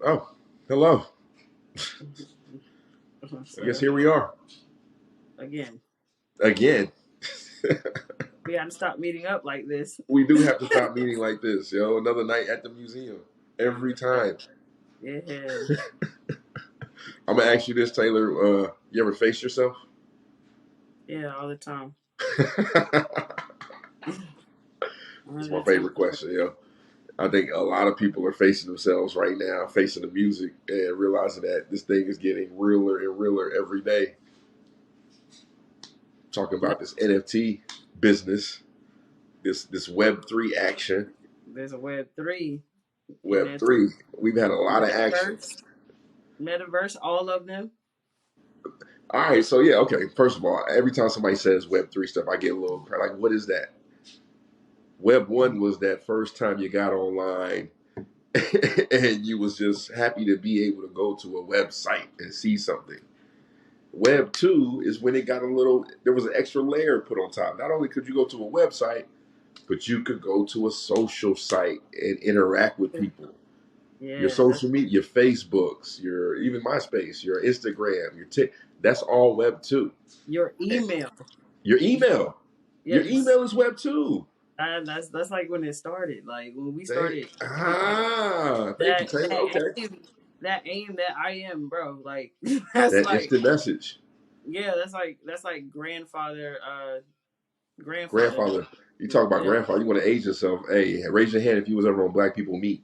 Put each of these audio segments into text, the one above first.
Oh, hello. I guess So here we are again, again. we got to stop meeting up like this. We do have to stop meeting like this, yo. Another night at the museum. Every Yeah, time. yeah, I'm gonna ask you this, Taylor. You ever face yourself? yeah, all the time, all It's my the time. favorite question, yo. I think a lot of people are facing themselves right now, facing the music, and realizing that this thing is getting realer and realer every day. Talking Yeah, about this NFT business, this Web3 action. there's a Web3 and Web that's three, we've had a lot of action. metaverse, metaverse, all of them. All right, so yeah, okay. First of all, every time somebody says Web3 stuff, I get a little like, what is that? Web 1 was that first time you got online and you was just happy to be able to go to a website and see something. Web 2 is when it got a little. There was an extra layer put on top. Not only could you go to a website, but you could go to a social site and interact with people. Your Yeah, that's social media, your Facebooks, your even MySpace, your Instagram, your that's all Web 2. your email. Your email. Your Yes, email is Web 2. that's like when it started. Like when we They, started, thank you, that Taylor. that Okay. aim, that aim, that I am, bro. Like that's That like instant message. yeah, that's like grandfather. Grandfather. You talk about Yeah. grandfather, you want to age yourself. Hey, raise your hand if you was ever on Black People Meet.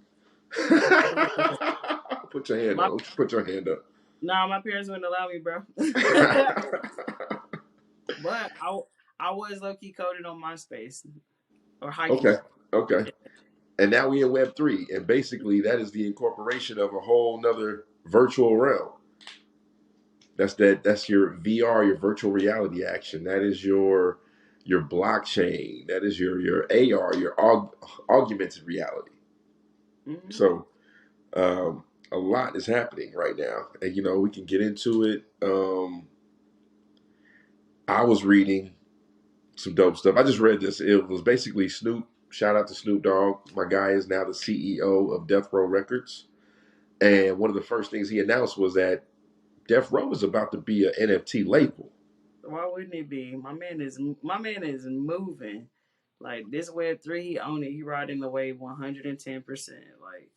Put your hand My up. Put your hand up. Nah, my parents wouldn't allow me, bro. But I was low key coded on MySpace or high key. Okay. Okay. And now we in Web 3. And basically that is the incorporation of a whole nother virtual realm. That's your VR, your virtual reality action. That is your blockchain. That is your AR, your augmented reality. Hmm. So a lot is happening right now, and we can get into it. I was reading some dope stuff. I just read this. It was basically Snoop. Shout out to Snoop Dogg. My guy is now the CEO of Death Row Records, and one of the first things he announced was that Death Row is about to be an NFT label. Why wouldn't it be? My man is moving. Like this Web3, he own it. He riding the wave 110%. Like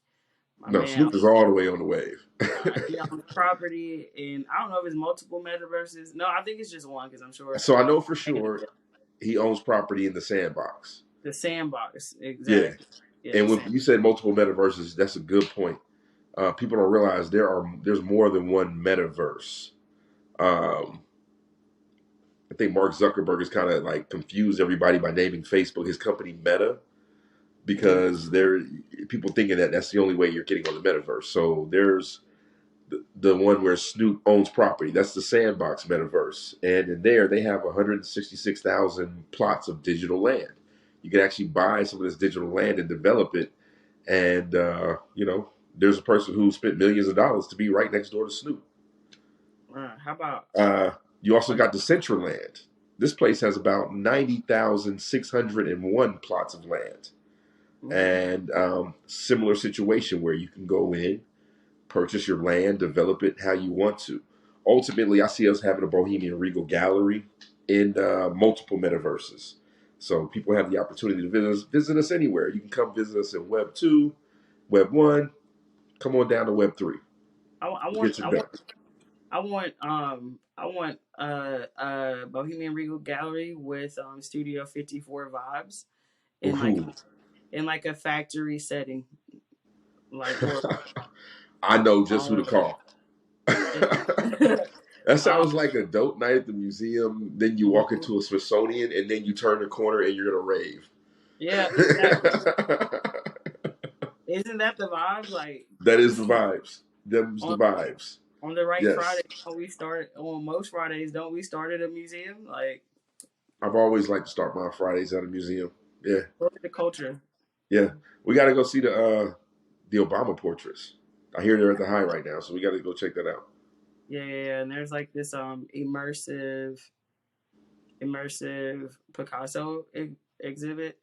my No, man, Snoop is all the way on the wave. he owns property, and I don't know if it's multiple metaverses. No, I think it's just one because I'm sure. So I know for sure he owns property in the sandbox. The sandbox, Yeah, exactly. Yeah, the and when you sandbox. said multiple metaverses, that's a good point. People don't realize there's more than one metaverse. Um, I think Mark Zuckerberg has kind of like confused everybody by naming Facebook his company Meta Mhm. because there people thinking that that's the only way you're getting on the metaverse. So there's the one where Snoop owns property. That's the Sandbox metaverse, and in there they have 166,000 plots of digital land. You can actually buy some of this digital land and develop it, and there's a person who spent millions of dollars to be right next door to Snoop. How about Uh, you also are got the Central Land. This place has about 90,601 plots of land, mhm. and similar situation where you can go in, purchase your land, develop it how you want to. Ultimately, I see us having a Bohemian Regal gallery in multiple metaverses. So people have the opportunity to visit us anywhere. You can come visit us in Web 2, Web 1. Come on down to Web 3. I We'll want get you I done. want I want Bohemian Regal Gallery with Studio 54 vibes in Ooh. like a factory setting, like or I know just who to um, call. it- That um sounds like a dope night at the museum. Then you walk mhm. into a Smithsonian, and then you turn the corner and you're gonna rave. Yeah, exactly. Isn't that the vibe? Like That is the vibes. Them's the on vibes. on the right Yes, Friday, don't we start on most Fridays? Don't we start at a museum? Like I've always liked to start my Fridays at a museum. Yeah, look at the culture. yeah. We got to go see the Obama portraits. I hear they're at the high right now, so we got to go check that out. Yeah, yeah, yeah. And there's like this immersive Picasso exhibit.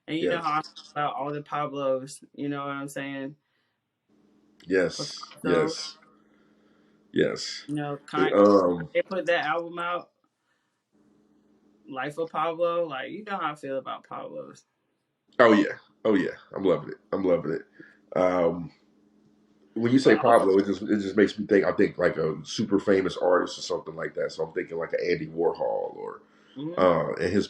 And you know Yes, how I feel about all the Pablos, you know what I'm saying? Yes, Picasso, yes, yes. you know, Um. they put that album out, Life of Pablo. Like, you know how I feel about Pablo's. Oh yeah. Oh yeah. I'm loving it. I'm loving it. Um. When you say But also, Pablo, it just makes me think. I think like a super famous artist or something like that. So I'm thinking like an Andy Warhol or mhm, and his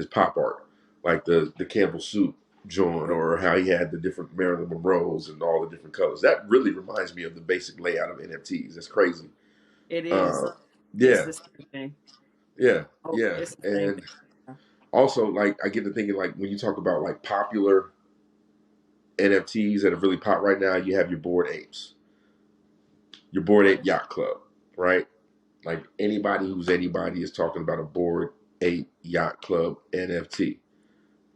pop art, like the Campbell soup joint, or how he had the different Marilyn Monroes and all the different colors. That really reminds me of the basic layout of NFTs. That's crazy. it is. Uh, It's yeah, the same thing. yeah, Oh, yeah. it's the same And thing. also, like, I get to thinking, like, when you talk about like popular NFTs that have really popped right now, you have your Bored Apes, your Bored Yeah. Ape Yacht Club, right? Like anybody who's anybody is talking about a Bored Ape Yacht Club NFT.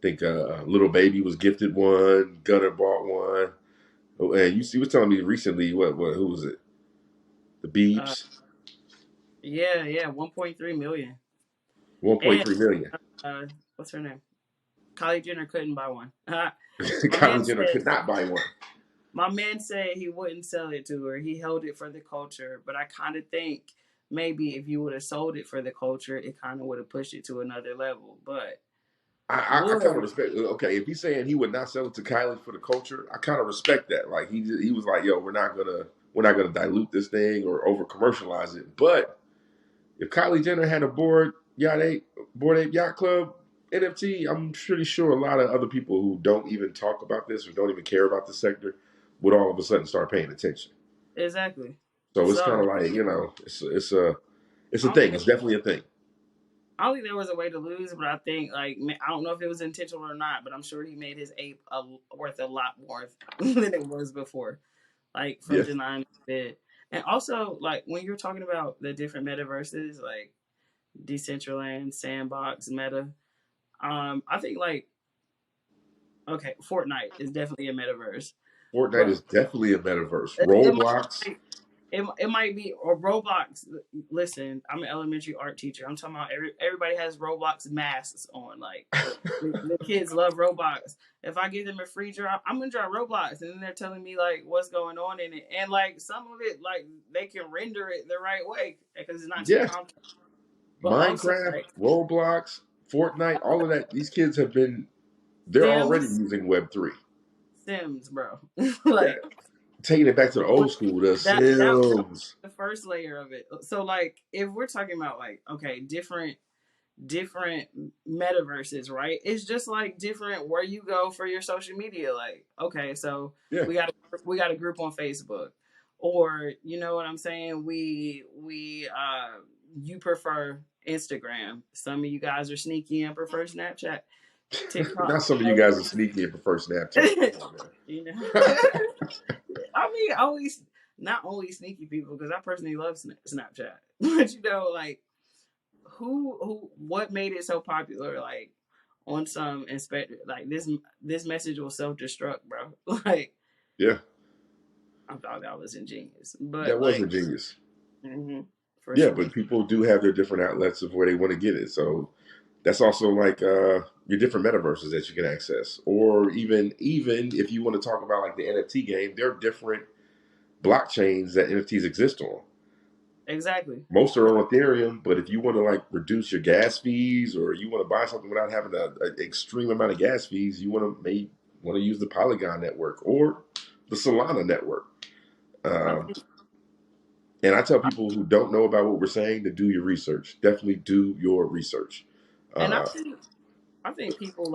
Think Little Baby was gifted one. Gunner bought one. Oh, and you was telling me recently what who was it? The Uh, Beeps, yeah. 1.3 million. And 1.3 million. uh, what's her name? Kylie Jenner couldn't buy one. My man Kylie Jenner said could not buy one. my man said he wouldn't sell it to her. He held it for the culture. But I kind of think maybe if you would have sold it for the culture, it kind of would have pushed it to another level. But I kind of would respect. Okay, if he's saying he would not sell it to Kylie for the culture, I kind of respect that. Like he was like, yo, we're not gonna dilute this thing or over commercialize it. But if Kylie Jenner had a board ape yacht club NFT, I'm pretty sure a lot of other people who don't even talk about this or don't even care about the sector would all of a sudden start paying attention. exactly. So it's kind So of like, it's a I don't think thing. there, It's definitely a thing. I don't think there was a way to lose, but I think like I don't know if it was intentional or not, but I'm sure he made his ape worth a lot more than it was before, like from Yeah. denying the bid. And also, like when you're talking about the different metaverses, like Decentraland, Sandbox, Meta, I think like okay, Fortnite is definitely a metaverse, Fortnite but is definitely a metaverse. it might Roblox. it might be or Roblox. Listen, I'm an elementary art teacher. I'm talking about everybody has Roblox masks on. Like the kids love Roblox. If I give them a free drop, I'm gonna drop Roblox, and then they're telling me like what's going on in it, and like some of it like they can render it the right way because it's not too Yeah. complex. But also Minecraft, like Roblox, Fortnite, all of that. These kids they're already Sims, using Web3. Sims, bro. Yeah. Like Taking it back to the old school, the that was Sims. the first layer of it. So like if we're talking about like okay, different metaverses, right? It's just like different where you go for your social media. Like, okay, so Yeah. we got a group on Facebook, or you know what I'm saying? We you prefer Instagram. Some of you guys are sneaky and prefer Snapchat, TikTok. Not some of you guys are sneaky and prefer Snapchat. Come on, You know, man. I mean, always not only sneaky people because I personally love Snapchat, but you know, like what made it so popular like on some inspector like this message will self-destruct, bro. Like Yeah, I thought that was ingenious, but that was like ingenious. hmm for Yeah, sure. but people do have their different outlets of where they want to get it. So that's also like your different metaverses that you can access, or even if you want to talk about like the NFT game, there are different blockchains that NFTs exist on. Exactly. Most are on Ethereum, but if you want to like reduce your gas fees, or you want to buy something without having an extreme amount of gas fees, you want to use the Polygon network or the Solana network. I Um, think and I tell people who don't know about what we're saying to do your research. Definitely do your research. and Uh, I think people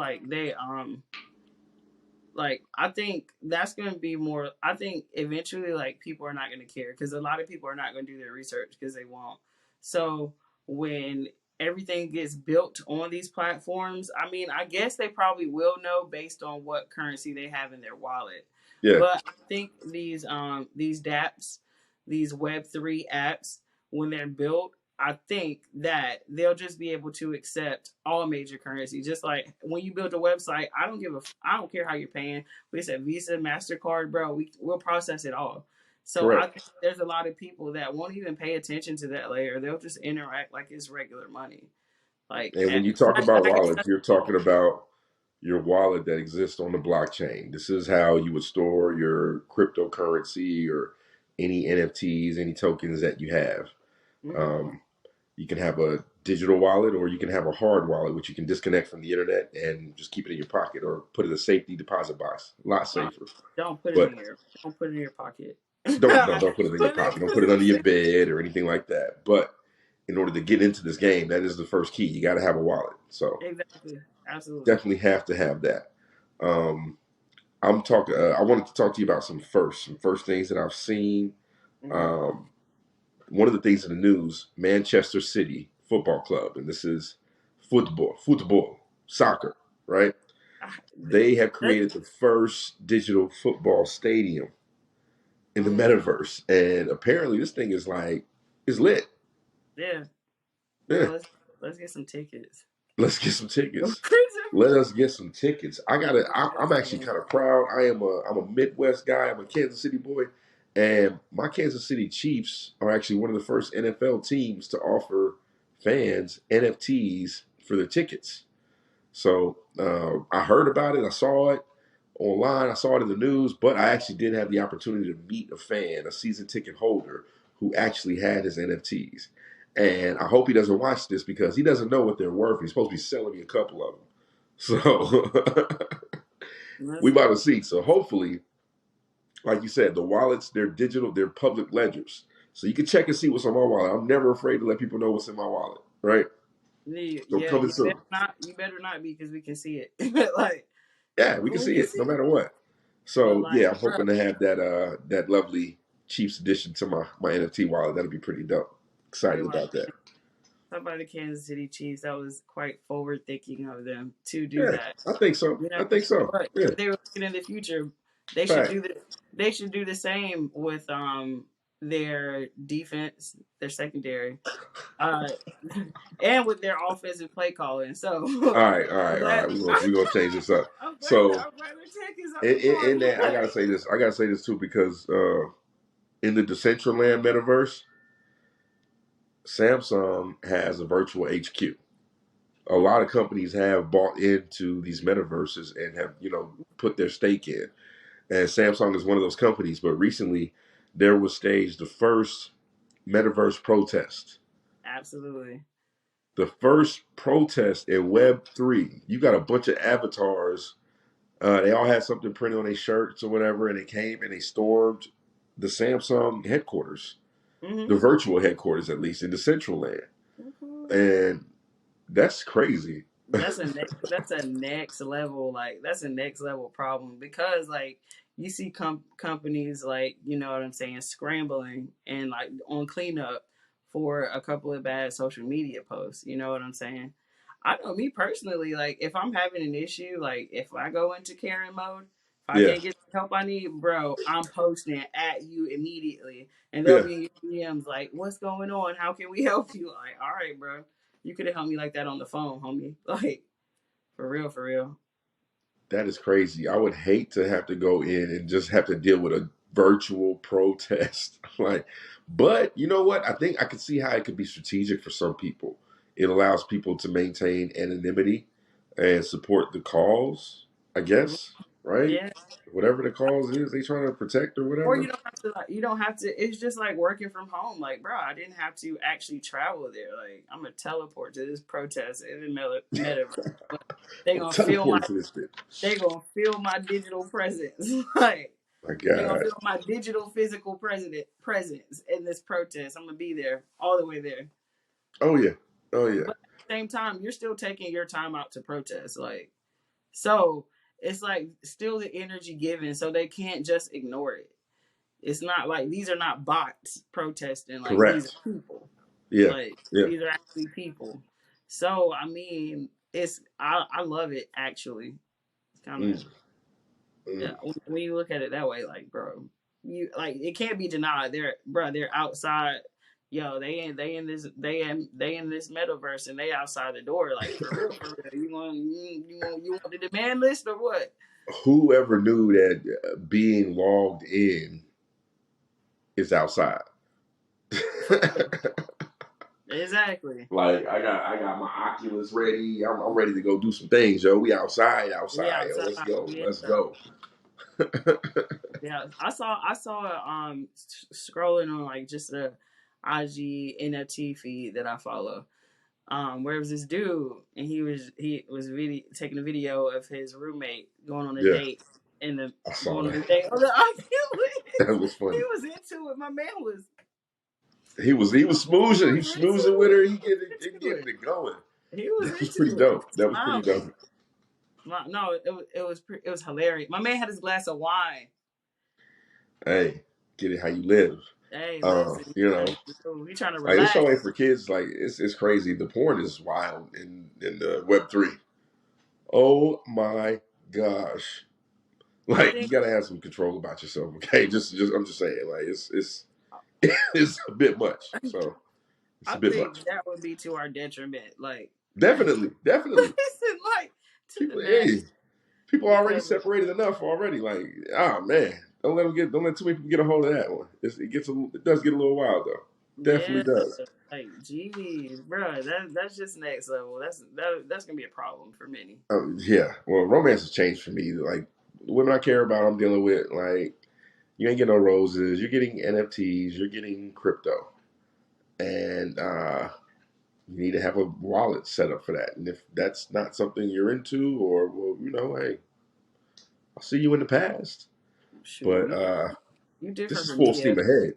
like I think that's going to be more. I think eventually like people are not going to care because a lot of people are not going to do their research because they won't. So when everything gets built on these platforms, I mean, I guess they probably will know based on what currency they have in their wallet. yeah, But I think these dApps, these Web3 apps, when they're built, I think that they'll just be able to accept all major currency. Just like when you build a website, I don't care how you're paying. We said Visa, Mastercard, bro. We'll process it all. So I correct. think there's a lot of people that won't even pay attention to that layer. They'll just interact like it's regular money. Like And when and you talk not, about not even wallets, you're talking about your wallet that exists on the blockchain. This is how you would store your cryptocurrency or any NFTs, any tokens that you have. Mm-hmm. Um, you can have a digital wallet or you can have a hard wallet, which you can disconnect from the internet and just keep it in your pocket or put it in a safety deposit box. A lot Uh, safer. don't put it But in your don't put it in your pocket. don't put it in your Put pocket. it, Don't put put it it under your bed or anything like that. But in order to get into this game, that is the first key. You got to have a wallet. So exactly. Absolutely. definitely have to have that. Um, I'm talking. I wanted to talk to you about some first things that I've seen. Mm-hmm. Um, one of the things in the news, Manchester City Football Club, and this is football, soccer, right? They have That's, created the first digital football stadium in the mm, metaverse, and apparently this thing is lit. yeah, Yeah, bro. Let's get some tickets. let's get some tickets. Let's Let us get some tickets. I'm get actually some. kind of proud. I'm a Midwest guy. I'm a Kansas City boy, and my Kansas City Chiefs are actually one of the first NFL teams to offer fans NFTs for their tickets. So I heard about it. I saw it online. I saw it in the news, but I actually did have the opportunity to meet a fan, a season ticket holder, who actually had his NFTs. And I hope he doesn't watch this because he doesn't know what they're worth. He's supposed to be selling me a couple of them. So we Let's about to see. So hopefully, like you said, the wallets, they're digital, they're public ledgers. So you can check and see what's on my wallet. I'm never afraid to let people know what's in my wallet, right? So yeah, coming you better soon. not. You better not be because we can see it. Like Yeah, we can we see can it see no it. matter what. But So like, yeah, I'm bro, hoping to have that lovely Chiefs addition to my NFT wallet. That'll be pretty dope. talk Excited about about that. talk about the Kansas City Chiefs. That was quite forward thinking of them to do Yeah, that. I think so. You know, I think so. but Yeah, if they were looking in the future, they should fact. do the they should do the same with their defense, their secondary, uh, and with their offensive play calling. So All I'm right, all glad right. We're gonna change this up. I'm So glad the tech is up in, the in, in party. that, I gotta say this. I gotta say this too because in the Decentraland metaverse, Samsung has a virtual HQ. A lot of companies have bought into these metaverses and have put their stake in. And Samsung is one of those companies. But recently, there was staged the first metaverse protest. Absolutely. The first protest in Web3. You got a bunch of avatars. They all had something printed on their shirts or whatever, and they came and they stormed the Samsung headquarters, Hmm. the virtual headquarters, at least in the Central Land. Hmm. And that's crazy. That's a next level, like that's a next level problem because like you see companies like, you know what I'm saying, scrambling and like on cleanup for a couple of bad social media posts, you know what I'm saying. I know me personally, like if I'm having an issue, like if I go into Karen mode, if I Yeah, can't get the help I need, bro, I'm posting at you immediately and they'll yeah. be in your DMs like, what's going on, how can we help you? Like, all right, bro, you could have helped me like that on the phone, homie. Like, for real, for real. That is crazy. I would hate to have to go in and just have to deal with a virtual protest. Like, but you know what? I think I can see how it could be strategic for some people. It allows people to maintain anonymity and support the cause, I Mhm. guess, right? Yeah. Whatever the cause is they trying to protect or Or you whatever. don't have to like you don't have to it's just like working from home. Like, bro, I didn't have to actually travel there. Like, I'm gonna teleport to this protest in the metaverse. But they I'm gonna feel my teleporting to this bit. they gonna feel my digital presence. Like My they gonna God. feel my digital physical presence in this protest. I'm gonna be there all the way there. Oh yeah. Oh yeah. But at the same time, you're still taking your time out to protest. Like, so it's like still the energy given, so they can't just ignore it. It's not like these are not bots protesting, like these are Correct. people. Yeah. Like Yeah. these are actually people. So I mean, I love it actually. It's kind of Mm, yeah, mm. when you look at it that way, like bro, you like it can't be denied. They're outside. Yo, they in this metaverse and they outside the door. Like for real, for real. You want the demand list or what? Whoever knew that being logged in is outside? For real. Exactly. Like I got my Oculus ready. I'm ready to go do some things, yo. We outside, We yo. outside. Let's go, Yeah. let's go. Yeah. I saw scrolling on like just the IG NFT feed that I follow. Where was this dude and he was taking a video of his roommate going on a Yeah, date and the I saw going on that. a date on the Oculus. That was He funny. was into it. My man was He was smoozing. He was smoozing with her. He into getting it. it going. He was That was pretty into it. dope. That was pretty Smiling. dope. No, it was hilarious. My man had his glass of wine. Hey, get it how you live. Hey, listen, You know, we trying to like this relax. show ain't for kids. Like it's crazy. The porn is wild in the Web3. Oh my gosh! I Like you think gotta have some control about yourself. Okay, just I'm just saying. Like it's it's a bit much. So it's I a bit think much. that would be to our detriment. Like, Definitely, definitely. listen, like to the People, max hey, people already because separated enough already. Like, oh man, don't let too many people get a hold of that one. It does get a little wild though. Definitely yeah, does. like geez, bro, that's just next level. That's gonna be a problem for many. Yeah. Well, romance has changed for me. Like, the women I care about, I'm dealing with. Like, you ain't getting no roses. You're getting NFTs. You're getting crypto, and you need to have a wallet set up for that. And if that's not something you're into, or well, hey, I'll see you in the past. Shoot, But you this different is from full me. steam ahead.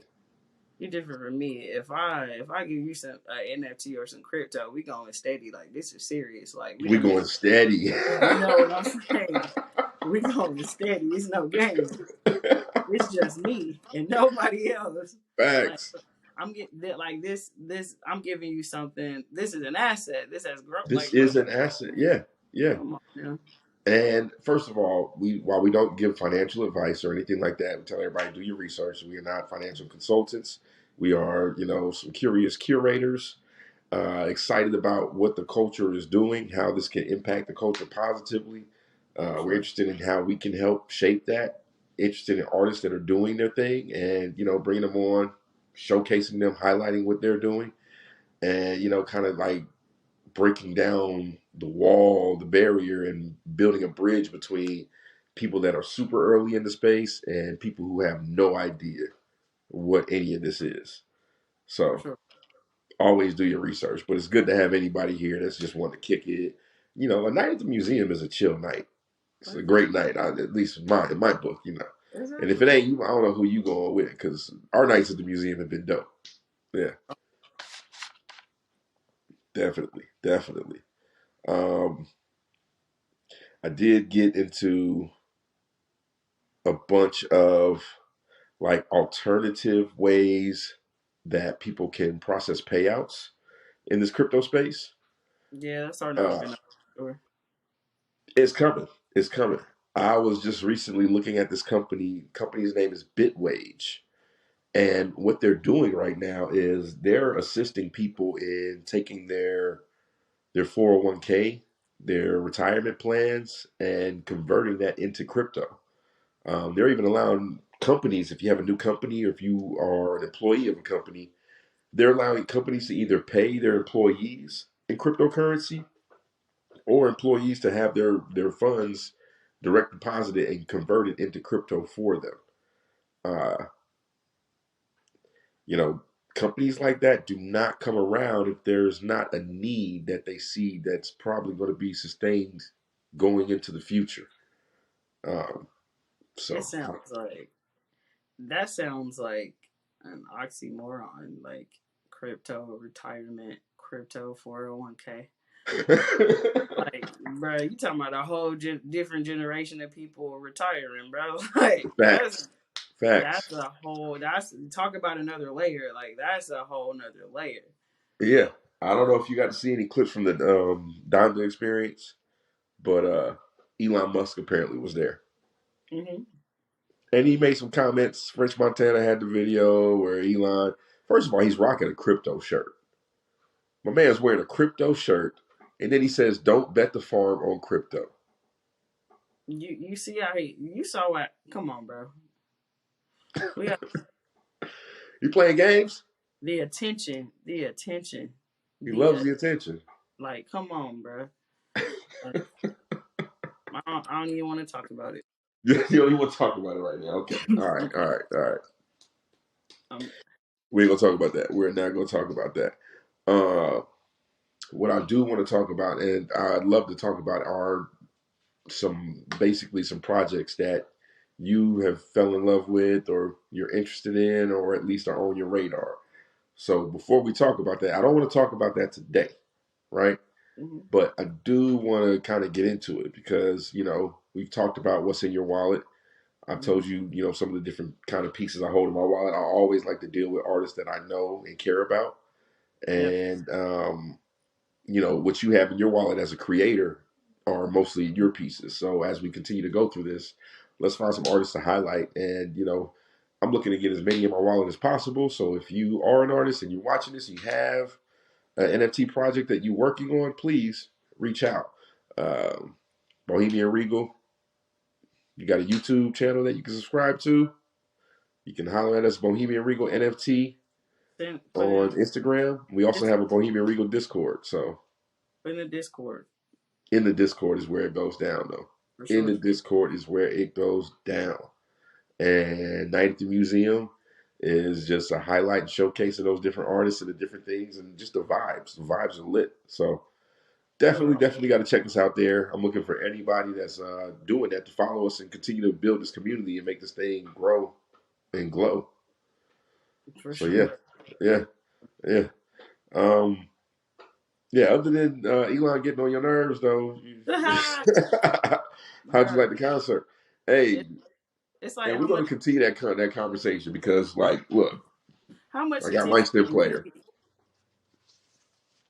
You different from me. If I give you some NFT or some crypto, we going steady. Like this is serious. Like we We done made. going steady. You know what I'm saying? We going steady. It's no game. It's just me and nobody else. Like Facts. I'm getting that. Like this. I'm giving you something. This is an asset. This has growth. This Like bro, is an asset. Yeah, yeah. come on now. And first of all, while we don't give financial advice or anything like that, we tell everybody do your research. We are not financial consultants. We are, some curious curators, excited about what the culture is doing, how this can impact the culture positively. We're Sure, interested in how we can help shape that. Interested in artists that are doing their thing, and bringing them on, showcasing them, highlighting what they're doing, and kind of like breaking down the wall, the barrier, and building a bridge between people that are super early in the space and people who have no idea what any of this is. So sure. always do your research, but it's good to have anybody here that's just want to kick it. A night at the museum is a chill night. It's a great night, at least in my book. And if Exactly. it ain't you, I don't know who you going with because our nights at the museum have been dope. Yeah, definitely, definitely. Um, I did get into a bunch of like alternative ways that people can process payouts in this crypto space. Yeah, that's starting to Uh, open up. Sure. it's coming. It's coming. I was just recently looking at this company. Company's name is Bitwage. And what they're doing right now is they're assisting people in taking their 401k, their retirement plans, and converting that into crypto. They're even allowing companies, if you have a new company or if you are an employee of a company, they're allowing companies to either pay their employees in cryptocurrency or employees to have their funds direct deposited and converted into crypto for them. Uh, you know, Companies like that do not come around if there's not a need that they see that's probably going to be sustained going into the future. Um, It so, sounds like that sounds like an oxymoron. Like crypto retirement, crypto 401k. Like, bro, you talking about a whole different generation of people retiring, bro. Like, facts, facts. that's a whole. That's talk about another layer. Like, that's a whole nother layer. Yeah, I don't know if you got to see any clips from the Donda experience, but Elon Musk apparently was there, Hmm. and he made some comments. French Montana had the video where Elon, first of all, he's rocking a crypto shirt. My man's wearing a crypto shirt, and then he says, "Don't bet the farm on crypto." You see how you saw what? Come on, bro. We got You playing games? the attention. The attention. He loves BS. the attention. Like, come on, bro. Like, I don't even want to talk about it. You don't even want to talk about it right now. Okay. All right. All Okay. right. All right. Um, We ain't gonna talk about that. We're not gonna talk about that. What I do want to talk about, and I'd love to talk about, are some projects that you have fell in love with, or you're interested in, or at least are on your radar. So before we talk about that, I don't want to talk about that today, right? mhm. But I do want to kind of get into it because, we've talked about what's in your wallet. I've Mhm. told you, some of the different kind of pieces I hold in my wallet. I always like to deal with artists that I know and care about. Yep. And, what you have in your wallet as a creator are mostly your pieces. So as we continue to go through this, let's find some artists to highlight. And, I'm looking to get as many in my wallet as possible. So if you are an artist and you're watching this, and you have an NFT project that you're working on, please reach out. Um, Bohemian Regal, you got a YouTube channel that you can subscribe to. You can holler at us, Bohemian Regal NFT, Then put it on in Instagram. We also Discord. have a Bohemian Regal Discord. So Put in the Discord in the Discord is where it goes down, though. for In the sure. Discord is where it goes down. And Night at the Museum is just a highlight and showcase of those different artists and the different things and just the vibes. The vibes are lit. So Real. definitely got to check us out there. I'm looking for anybody that's doing that to follow us and continue to build this community and make this thing grow and glow. For So yeah, sure. yeah, yeah. Um, yeah. Other than Elon getting on your nerves, though, how'd you Bruh, like the concert? Hey, it, it's like and how we're going much to continue that conversation because, like, look, how much I got my attention stem do you player. need?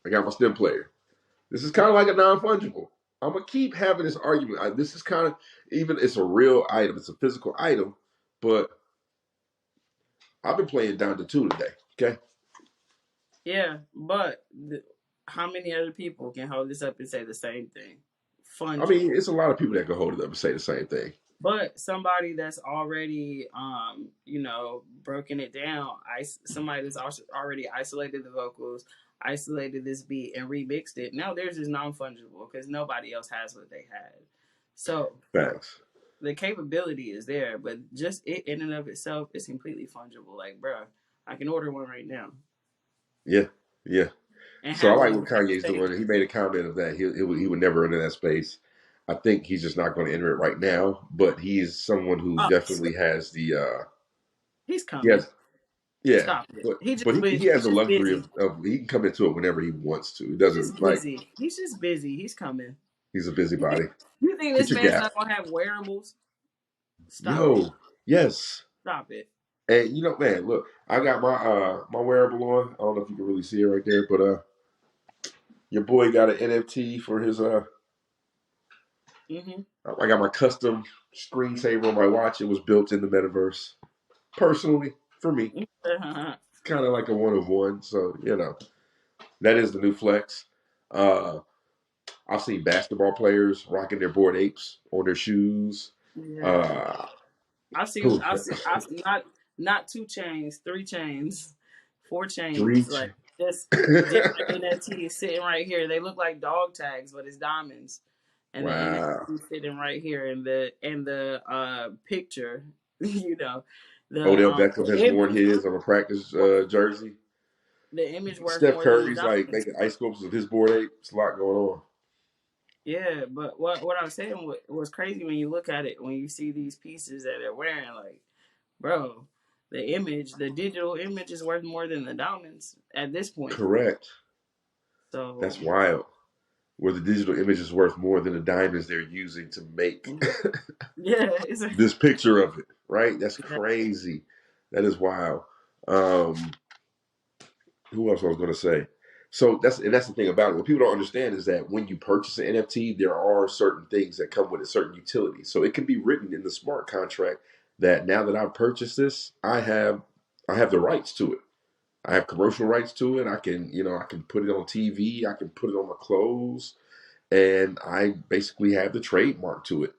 I got my stem player. This is kind of like a non fungible. I'm gonna keep having this argument. This is kind of, even it's a real item. It's a physical item, but I've been playing down to two today. Okay. Yeah, but how many other people can hold this up and say the same thing? I mean, Fungible. it's a lot of people that can hold it up and say the same thing. But somebody that's already, broken it down, somebody that's also already isolated the vocals, isolated this beat, and remixed it. Now theirs is non fungible because nobody else has what they had. So Facts. the capability is there, but just it in and of itself is completely fungible. Like, bro, I can order one right now Yeah. Yeah. and So I have the like what exact Kanye's same. doing. He made a comment of that. He would never enter that space. I think he's just not going to enter it right now. But he's someone who Oh, definitely has the. he's He coming. has. Yeah. Stop it. But He but just he busy. has He's the just luxury busy. of he can come into it whenever he wants to. He He's just doesn't like. busy. He's just busy. He's coming. He's a You think busybody. you think Get this your man's gap. not gonna have wearables? Stop it. Yo, yes. Stop it. And man, look, I got my wearable on. I don't know if you can really see it right there, but your boy got an NFT for his Mm-hmm. I got my custom screensaver on my watch. It was built in the metaverse. Personally, for me, kind of like a one of one. So, that is the new flex. Uh I've seen basketball players rocking their Bored Apes on their shoes. Yeah. Uh who I've seen not two chains, three chains, four chains, Breach. like just different NFTs sitting right here. They look like dog tags, but it's diamonds. And the Wow. NFT sitting right here in the picture, you know, Odell Beckham the has worn image his on a practice jersey. the image worth Steph more than the Curry's like diamonds. making ice sculptures of his Bored Ape. It's a lot going on. Yeah, but what I was saying was crazy when you look at it, when you see these pieces that they're wearing, like, bro, the digital image is worth more than the diamonds at this point. Correct. That's So wild. Where the digital image is worth more than the diamonds they're using to make yeah, it's a, this picture of it, right? That's yeah, crazy. That is wild. Um, who else I was going to say? So that's the thing about it. What people don't understand is that when you purchase an NFT, there are certain things that come with it, certain utilities. So it can be written in the smart contract that now that I've purchased this, I have the rights to it. I have commercial rights to it. I can put it on TV. I can put it on my clothes, and I basically have the trademark to it.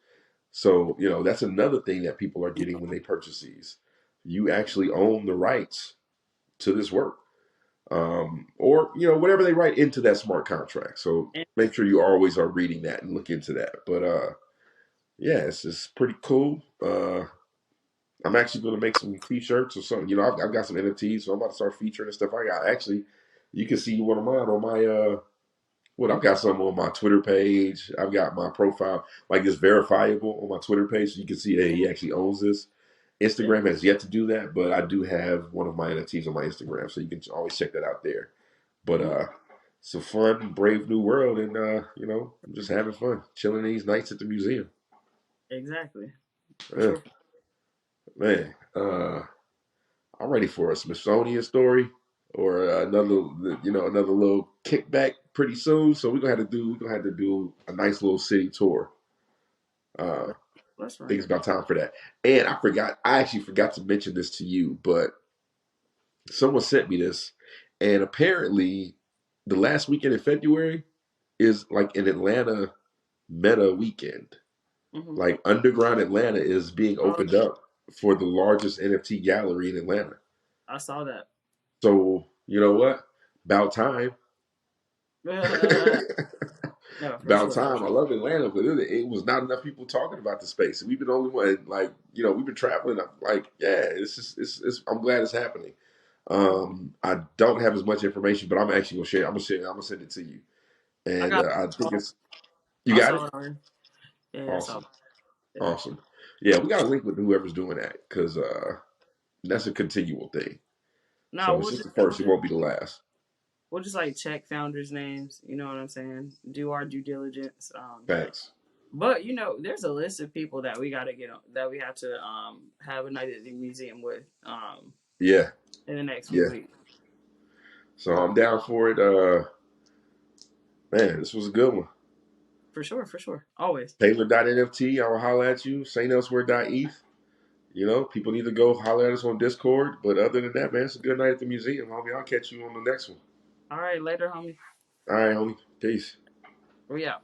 So that's another thing that people are getting when they purchase these. You actually own the rights to this work. or whatever they write into that smart contract. So And, make sure you always are reading that and look into that. But yeah, it's pretty cool. I'm actually going to make some T-shirts or something. I've got some NFTs, so I'm about to start featuring the stuff I got. Actually, you can see one of mine on my I've got some on my Twitter page. I've got my profile like it's verifiable on my Twitter page, so you can see that he actually owns this. yeah, Instagram has yet to do that, but I do have one of my NFTs on my Instagram, so you can always check that out there. But mm, it's a fun, brave new world, and I'm just having fun, chilling these nights at the museum. exactly, for Yeah, sure. man, I'm ready for a Smithsonian story or another little kickback pretty soon. So we're gonna have to do a nice little city tour. Uh, Let, let's think run it's it. about time for that. And I actually forgot to mention this to you, but someone sent me this, and apparently, the last weekend in February is like an Atlanta meta weekend. Hmm. Like underground Atlanta is being Oh, opened up for the largest NFT gallery in Atlanta. I saw that. So you know what? About time. No, for About sure, for time. I sure. love Atlanta, but it was not enough people talking about the space. We've been the only one. Like we've been traveling. I'm like, yeah, I'm glad it's happening. Mhm. I don't have as much information, but I'm actually gonna share. I'm gonna share. I'm gonna send it to you. I And got. I think it's you I got saw it. it on. Yeah, I saw. Awesome, Yeah. awesome. Yeah, we got to link with whoever's doing that because that's a continual thing. No, So it's just the first. It won't be the last. we'll just like check founders' names. You know what I'm saying? Do our due diligence. Facts. But there's a list of people that we got to get on, that we have to have a night at the museum with Yeah, in the next few yeah. weeks. So I'm down for it. Man, this was a good one. For sure, for sure, always. Taylor.NFT, I will holler at you. SaintElsewhere.ETH. People need to go holler at us on Discord. But other than that, man, it's a good night at the museum, homie. I'll catch you on the next one. All right, later, homie. All right, homie. Peace. We out.